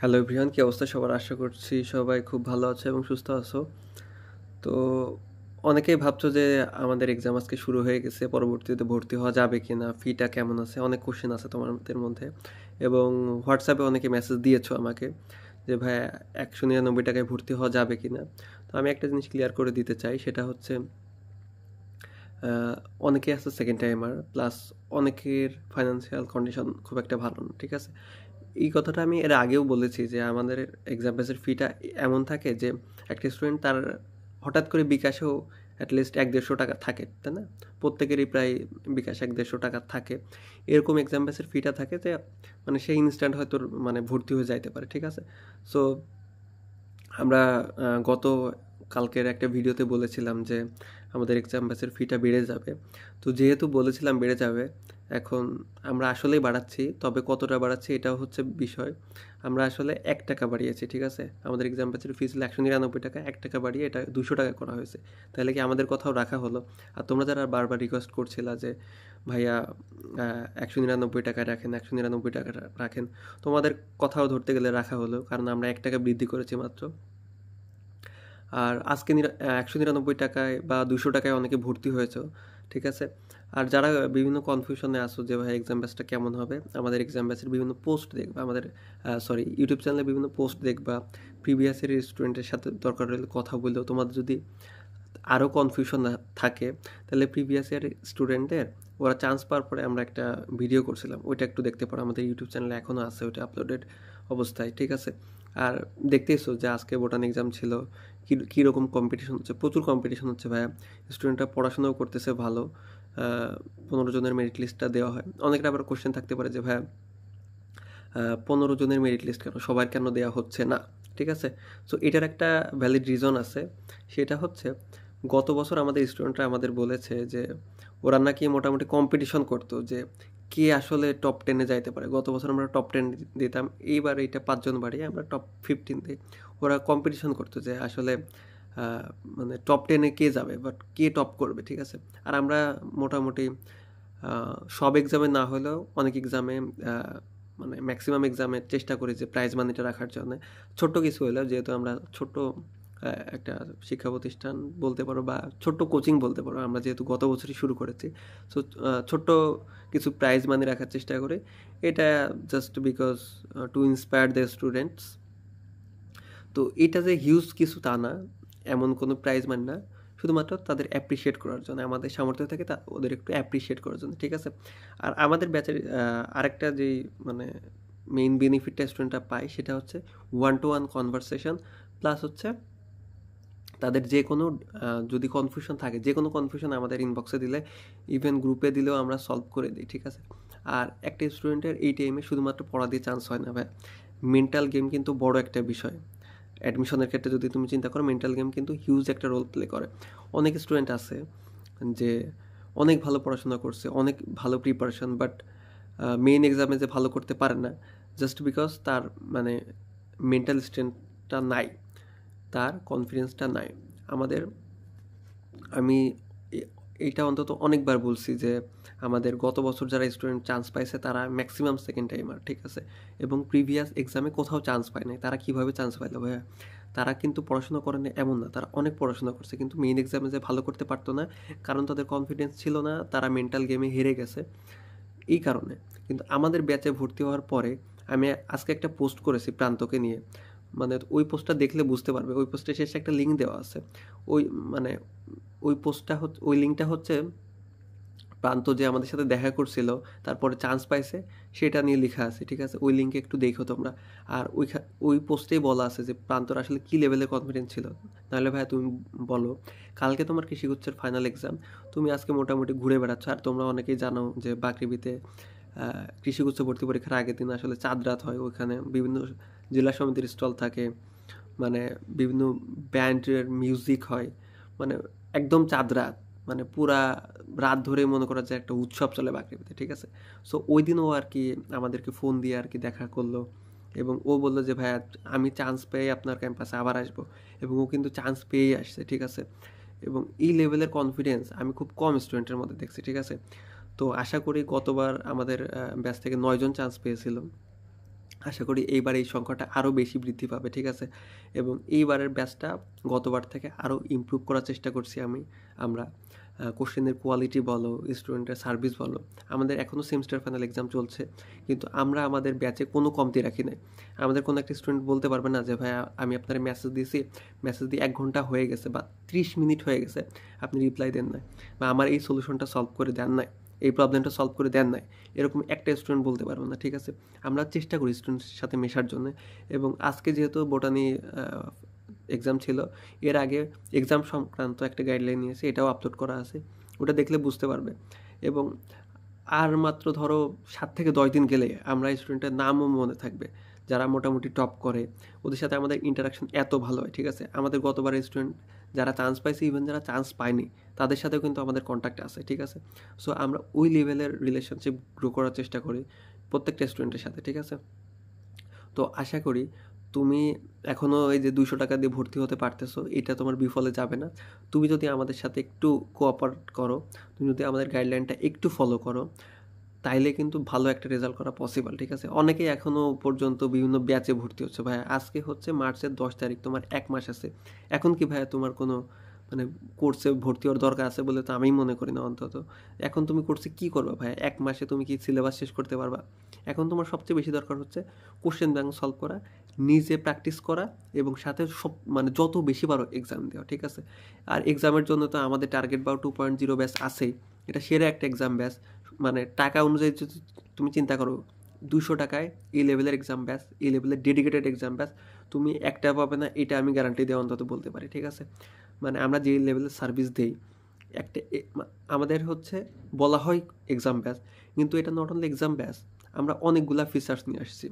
Hello everyone, কি অবস্থা সবার? আশা করছি সবাই খুব ভালো আছো এবং সুস্থ আছো। তো অনেকেই ভাবছো যে আমাদের এক্সাম আজকে শুরু হয়ে গেছে, পরবর্তীতে ভর্তি হওয়া যাবে কি না, ফিটা কেমন আছে, অনেক কোশ্চেন আছে তোমাদের মধ্যে। এবং হোয়াটসঅ্যাপে অনেকে মেসেজ দিয়েছো আমাকে যে ভাই 199 টাকায় ভর্তি হওয়া যাবে কি না। তো আমি একটা জিনিস ক্লিয়ার করে দিতে চাই, সেটা হচ্ছে অনেকে আছে সেকেন্ড টাইমার, প্লাস অনেকের ফাইন্যান্সিয়াল কন্ডিশন খুব একটা ভালো না, ঠিক আছে? এই কথাটা আমি এর আগেও বলেছি যে আমাদের এক্সাম ফিসের ফিটা এমন থাকে যে একটা স্টুডেন্ট তার হঠাৎ করে বিকাশেও অ্যাটলিস্ট 100-150 টাকা থাকে, তাই না? প্রত্যেকেরই প্রায় বিকাশ 100-150 টাকা থাকে। এরকম এক্সাম ফিসের ফিটা থাকে যে মানে সেই ইনস্ট্যান্ট হয়তো মানে ভর্তি হয়ে যাইতে পারে, ঠিক আছে? সো আমরা গত কালকের একটা ভিডিওতে বলেছিলাম যে আমাদের এক্সাম ব্যাচের ফিটা বেড়ে যাবে। তো যেহেতু বলেছিলাম বেড়ে যাবে, এখন আমরা আসলেই বাড়াচ্ছি। তবে কতটা বাড়াচ্ছি এটাও হচ্ছে বিষয়। আমরা আসলে 1 টাকা বাড়িয়েছি, ঠিক আছে? আমাদের এক্সাম ব্যাচের ফি ছিল 199 টাকা, 1 টাকা বাড়িয়ে এটা 200 টাকা করা হয়েছে। তাহলে কি আমাদের কথাও রাখা হলো? আর তোমরা যারা বারবার রিকোয়েস্ট করছিলা যে ভাইয়া 199 টাকায় রাখেন, 199 টাকা রাখেন, তোমাদের কথাও ধরতে গেলে রাখা হলো, কারণ আমরা 1 টাকা বৃদ্ধি করেছি মাত্র। আর আজকে 199 টাকায় বা 200 টাকায় অনেকে ভর্তি হয়েছে, ঠিক আছে? আর যারা বিভিন্ন কনফিউশনে আসো যে ভাই এক্সাম ব্যাচটা কেমন হবে, আমাদের এক্সাম ব্যাচের বিভিন্ন পোস্ট দেখবা, আমাদের ইউটিউব চ্যানেলে বিভিন্ন পোস্ট দেখবা, প্রিভিয়াস ইয়ার স্টুডেন্টের সাথে দরকার হলে কথা বললেও তোমাদের যদি আরও কনফিউশন থাকে, তাহলে প্রিভিয়াস ইয়ার স্টুডেন্টদের ওরা চান্স পাওয়ার পরে আমরা একটা ভিডিও করছিলাম, ওইটা একটু দেখতে পারো, আমাদের ইউটিউব চ্যানেলে এখনও আছে ওইটা আপলোডেড অবস্থায়, ঠিক আছে? আর দেখতেইছো যে আজকে বোটান এক্সাম ছিল, কীরকম কম্পিটিশন হচ্ছে, প্রচুর কম্পিটিশন হচ্ছে ভাইয়া। স্টুডেন্টরা পড়াশোনাও করতেছে ভালো। 15 জনের মেরিট লিস্টটা দেওয়া হয়। অনেকের আবার কোশ্চেন থাকতে পারে যে ভাইয়া 15 জনের মেরিট লিস্ট কেন, সবার কেন দেওয়া হচ্ছে না, ঠিক আছে? সো এটার একটা ভ্যালিড রিজন আছে। সেটা হচ্ছে গত বছর আমাদের স্টুডেন্টরা আমাদের বলেছে যে ওরা নাকি মোটামুটি কম্পিটিশন করতো যে কে আসলে টপ 10-এ যাইতে পারে। গত বছর আমরা টপ 10 দিতাম, এইবার এইটা 5 জন বাড়িয়ে আমরা টপ 15 দিই। ওরা কম্পিটিশন করতো যে আসলে মানে টপ 10-এ কে যাবে, বাট কে টপ করবে, ঠিক আছে? আর আমরা মোটামুটি সব এক্সামে না হলেও অনেক এক্সামে, মানে ম্যাক্সিমাম এক্সামে চেষ্টা করি যে প্রাইজ মানিটা রাখার জন্য। ছোট্ট কিছু হলেও, যেহেতু আমরা ছোট্ট একটা শিক্ষা প্রতিষ্ঠান বলতে পারো বা ছোট্ট কোচিং বলতে পারো, আমরা যেহেতু গত বছরই শুরু করেছি, সো ছোট্ট কিছু প্রাইজ মানি রাখার চেষ্টা করি। এটা just because to inspire the students. তো এটা যে হিউজ কিছু তা না, এমন কোনো প্রাইজ মানি না, শুধুমাত্র তাদের অ্যাপ্রিসিয়েট করার জন্য, আমাদের সামর্থ্য থাকে তা ওদের একটু অ্যাপ্রিসিয়েট করার জন্য, ঠিক আছে? আর আমাদের ব্যাচের আরেকটা যেই মানে মেইন বেনিফিটটা স্টুডেন্টরা পায় সেটা হচ্ছে 1-to-1 কনভারসেশন, প্লাস হচ্ছে তাদের যে কোনো যদি কনফিউশন থাকে, যে কোনো কনফিউশন আমাদের ইনবক্সে দিলে, ইভেন গ্রুপে দিলেও আমরা সলভ করে দিই, ঠিক আছে? আর একটা স্টুডেন্টের এই টাইমে শুধুমাত্র পড়া দিয়ে চান্স হয় না ভাই, মেন্টাল গেম কিন্তু বড় একটা বিষয়। অ্যাডমিশনের ক্ষেত্রে যদি তুমি চিন্তা করো, মেন্টাল গেম কিন্তু হিউজ একটা রোল প্লে করে। অনেক স্টুডেন্ট আছে যে অনেক ভালো পড়াশোনা করছে, অনেক ভালো প্রিপারেশন, বাট মেইন এক্সামে যে ভালো করতে পারে না, জাস্ট বিকজ তার মানে মেন্টাল স্ট্রেংথটা নাই, তার কনফিডেন্সটা নাই। আমাদের আমি এইটা অন্তত অনেকবার বলছি যে আমাদের গত বছর যারা স্টুডেন্ট চান্স পাইছে তারা ম্যাক্সিমাম সেকেন্ড টাইমার, ঠিক আছে? এবং প্রিভিয়াস এক্সামে কোথাও চান্স পায় নাই। তারা কীভাবে চান্স পাইলো ভাইয়া? তারা কিন্তু পড়াশোনা করে না এমন না, তারা অনেক পড়াশোনা করছে, কিন্তু মেইন এক্সামে যে ভালো করতে পারতো না, কারণ তাদের কনফিডেন্স ছিল না, তারা মেন্টাল গেমে হেরে গেছে এই কারণে। কিন্তু আমাদের ব্যাচে ভর্তি হওয়ার পরে আমি আজকে একটা পোস্ট করেছি প্রান্তকে নিয়ে, মানে ওই পোস্টটা দেখলে বুঝতে পারবে, ওই পোস্টের শেষে একটা লিঙ্ক দেওয়া আছে। ওই মানে ওই পোস্টটা হচ্ছে, ওই লিঙ্কটা হচ্ছে প্রান্ত যে আমাদের সাথে দেখা করছিল, তারপরে চান্স পাইছে, সেটা নিয়ে লেখা আছে, ঠিক আছে? ওই লিঙ্কে একটু দেখো তোমরা। আর ওই পোস্টেই বলা আছে যে প্রান্তর আসলে কী লেভেলের কনফিডেন্স ছিল। নাহলে ভাইয়া তুমি বলো, কালকে তোমার কৃষিগুচ্ছের ফাইনাল এক্সাম, তুমি আজকে মোটামুটি ঘুরে বেড়াচ্ছ। আর তোমরা অনেকেই জানো যে বাকৃবিতে কৃষিগুচ্ছ ভর্তি পরীক্ষার আগের দিন আসলে চাঁদ রাত হয়, ওইখানে বিভিন্ন জেলা সমিতির স্টল থাকে, মানে বিভিন্ন ব্যান্ডের মিউজিক হয়, মানে একদম চাঁদ রাত, মানে পুরা রাত ধরে মনে করা যায় একটা উৎসব চলে বাকৃবিতে, ঠিক আছে? সো ওই দিন ও আর কি আমাদেরকে ফোন দিয়ে আর কি দেখা করলো, এবং ও বললো যে ভাইয়া আমি চান্স পেয়ে আপনার ক্যাম্পাসে আবার আসবো, এবং ও কিন্তু চান্স পেয়েই আসছে, ঠিক আছে? এবং এই লেভেলের কনফিডেন্স আমি খুব কম স্টুডেন্টের মধ্যে দেখছি, ঠিক আছে? তো আশা করি গতবার আমাদের ব্যাচ থেকে 9 জন চান্স পেয়েছিল, আশা করি এইবার এই সংখ্যাটা আরও বেশি বৃদ্ধি পাবে, ঠিক আছে? এবং এইবারের ব্যাচটা গতবার থেকে আরও ইমপ্রুভ করার চেষ্টা করছি আমরা কোশ্চেনের কোয়ালিটি বলো, স্টুডেন্টের সার্ভিস বলো। আমাদের এখনও সেমিস্টার ফাইনাল এক্সাম চলছে, কিন্তু আমরা আমাদের ব্যাচে কোনো কমতি রাখি নাই। আমাদের কোনো একটা স্টুডেন্ট বলতে পারবে না যে ভাই আমি আপনার মেসেজ দিয়েছি, মেসেজ দিয়ে 1 ঘন্টা হয়ে গেছে বা 30 মিনিট হয়ে গেছে, আপনি রিপ্লাই দেন নাই, বা আমার এই সলিউশনটা সলভ করে দেন নাই, এই প্রবলেমটা সলভ করে দেন নাই, এরকম একটা স্টুডেন্ট বলতে পারবো না, ঠিক আছে? আমরা চেষ্টা করি স্টুডেন্টের সাথে মেশার জন্য। এবং আজকে যেহেতু বোটানি এক্সাম ছিল, এর আগে এক্সাম সংক্রান্ত একটা গাইডলাইন নিয়েছে, এটাও আপলোড করা আছে, ওটা দেখলে বুঝতে পারবে। এবং আর মাত্র ধরো 7 থেকে 10 দিন গেলে আমরা স্টুডেন্টের নামও মনে থাকবে যারা মোটামুটি টপ করে, ওদের সাথে আমাদের ইন্টারাকশন এত ভালো হয়, ঠিক আছে? আমাদের গতবারের স্টুডেন্ট যারা চান্স পাইছে, ইভেন যারা চান্স পায়নি, তাদের সাথেও কিন্তু আমাদের কন্ট্যাক্ট আছে, ঠিক আছে? সো আমরা ওই লেভেলের রিলেশনশিপ গ্রো করার চেষ্টা করি প্রত্যেকটা স্টুডেন্টের সাথে, ঠিক আছে? তো আশা করি তুমি এখনও এই যে 200 টাকা দিয়ে ভর্তি হতে পারতেছো, এটা তোমার বিফলে যাবে না। তুমি যদি আমাদের সাথে একটু কোঅপারেট করো, তুমি যদি আমাদের গাইডলাইনটা একটু ফলো করো, তাইলে কিন্তু ভালো একটা রেজাল্ট করা পসিবল, ঠিক আছে? অনেকেই এখনও পর্যন্ত বিভিন্ন ব্যাচে ভর্তি হচ্ছে। ভাইয়া আজকে হচ্ছে মার্চের 10 তারিখ, তোমার 1 মাস আছে। এখন কি ভাইয়া তোমার কোনো মানে কোর্সে ভর্তি হওয়ার দরকার আছে বলে তো আমি মনে করি না অন্তত। এখন তুমি কোর্সে কী করবা ভাইয়া? 1 মাসে তুমি কি সিলেবাস শেষ করতে পারবা? এখন তোমার সবচেয়ে বেশি দরকার হচ্ছে কোশ্চেন ব্যাংক সলভ করা, নিজে প্র্যাকটিস করা, এবং সাথে সব মানে যত বেশি পারো এক্সাম দেওয়া, ঠিক আছে? আর এক্সামের জন্য তো আমাদের টার্গেট বা 2.0 ব্যাচ আছেই। এটা সেরা একটা এক্সাম ব্যাচ। মানে টাকা অনুযায়ী যদি তুমি চিন্তা করো, 200 টাকায় এই লেভেলের এক্সাম ব্যাচ, এই লেভেলের ডেডিকেটেড এক্সাম ব্যাচ তুমি একটা পাবে না, এটা আমি গ্যারান্টি দিয়ে অন্তত বলতে পারি, ঠিক আছে? মানে আমরা যে লেভেলের সার্ভিস দেই, একটা আমাদের হচ্ছে বলা হয় এক্সাম ব্যাচ, কিন্তু এটা নট অনলি এক্সাম ব্যাচ, আমরা অনেকগুলা ফিচার্স নিয়ে আসছি।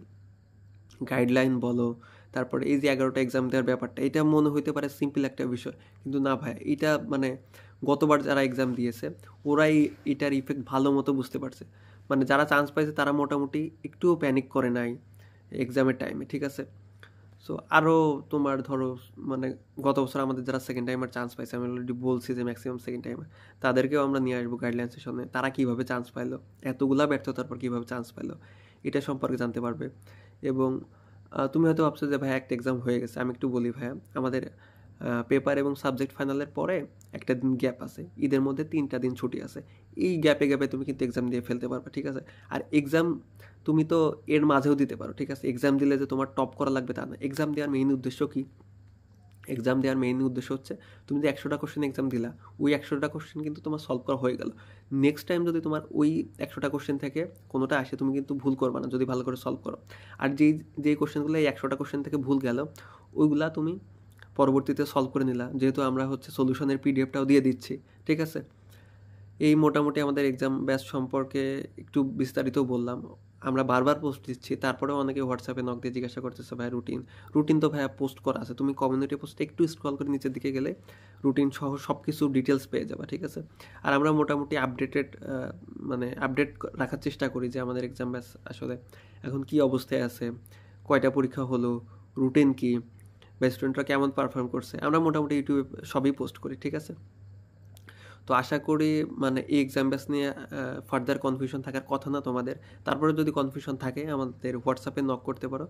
গাইডলাইন বলো, তারপরে এই যে 11টা এক্সাম দেওয়ার ব্যাপারটা, এটা মনে হইতে পারে সিম্পল একটা বিষয়, কিন্তু না ভাই, এটা মানে গতবার যারা এক্সাম দিয়েছে ওরাই এটার ইফেক্ট ভালো মতো বুঝতে পারছে। মানে যারা চান্স পাইছে তারা মোটামুটি একটুও প্যানিক করে নাই এক্সামের টাইমে, ঠিক আছে? সো আরও তোমার ধরো মানে গত বছর আমাদের যারা সেকেন্ড টাইমার চান্স পাইছে, আমি অলরেডি বলছি যে ম্যাক্সিমাম সেকেন্ড টাইমার, তাদেরকেও আমরা নিয়ে আসবো গাইডলাইন সেশনে। তারা কীভাবে চান্স পাইলো, এতগুলা ব্যর্থতার পর কীভাবে চান্স পাইলো, এটা সম্পর্কে জানতে পারবে। এবং তুমি হয়তো ভাবছো যে ভাই একটা এক্সাম হয়ে গেছে, আমি একটু বলি ভাইয়া, আমাদের পেপার এবং সাবজেক্ট ফাইনালের পরে একটা দিন গ্যাপ আছে, ঈদের মধ্যে 3টা দিন ছুটি আছে। এই গ্যাপে গ্যাপে তুমি কিন্তু এক্সাম দিয়ে ফেলতে পারবে, ঠিক আছে? আর এক্সাম তুমি তো এর মাঝেও দিতে পারো, ঠিক আছে? এক্সাম দিলে যে তোমার টপ করা লাগবে তা না। এক্সাম দেওয়ার মেইন উদ্দেশ্য কি? এক্সাম দেওয়ার মেইন উদ্দেশ্য হচ্ছে তুমি যে 100টা কোশ্চেন এক্সাম দিলা, ওই 100টা কোশ্চেন কিন্তু তোমার সলভ করা হয়ে গেল। নেক্সট টাইম যদি তোমার ওই 100টা কোশ্চেন থেকে কোনোটা আসে, তুমি কিন্তু ভুল করবে না যদি ভালো করে সলভ করো। আর যেই কোশ্চেনগুলো এই 100টা কোশ্চেন থেকে ভুল গেল, ওইগুলা তুমি পরবর্তীতে সলভ করে নিলা, যেহেতু আমরা হচ্ছে সলিউশনের পিডিএফটাও দিয়ে দিচ্ছি, ঠিক আছে? এই মোটামুটি আমাদের এক্সাম ব্যাচ সম্পর্কে একটু বিস্তারিত বললাম। আমরা বারবার পোস্ট দিচ্ছি, তারপরেও অনেকে হোয়াটসঅ্যাপে নক দিয়ে জিজ্ঞাসা করতেছে ভাই রুটিন তো ভাইয়া পোস্ট করা আছে, তুমি কমিউনিটি পোস্টে একটু স্ক্রল করে নিচের দিকে গেলে রুটিন সহ সব কিছু ডিটেলস পেয়ে যাবে, ঠিক আছে? আর আমরা মোটামুটি মানে আপডেট রাখার চেষ্টা করি যে আমাদের এক্সাম ব্যাচ আসলে এখন কী অবস্থায় আছে, কয়টা পরীক্ষা হলো, রুটিন কী, বা স্টুডেন্টরা কেমন পারফর্ম করছে, আমরা মোটামুটি ইউটিউবে সবই পোস্ট করি, ঠিক আছে? তো আশা করি মানে এই এক্সাম ব্যাচ নিয়ে ফার্দার কনফিউশন থাকার কথা না তোমাদের। তারপরে যদি কনফিউশন থাকে আমাদের হোয়াটসঅ্যাপে নক করতে পারো।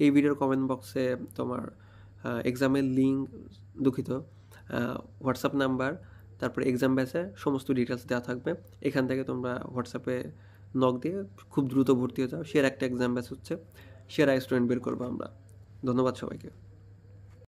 এই ভিডিওর কমেন্ট বক্সে তোমার এক্সামের লিঙ্ক, দুঃখিত, হোয়াটসঅ্যাপ নাম্বার, তারপরে এক্সাম ব্যাচের সমস্ত ডিটেলস দেওয়া থাকবে। এখান থেকে তোমরা হোয়াটসঅ্যাপে নক দিয়ে খুব দ্রুত ভর্তি হয়ে যাও। সেরা একটা এক্সাম ব্যাচ হচ্ছে, সেরা স্টুডেন্ট বের করবো আমরা। ধন্যবাদ সবাইকে।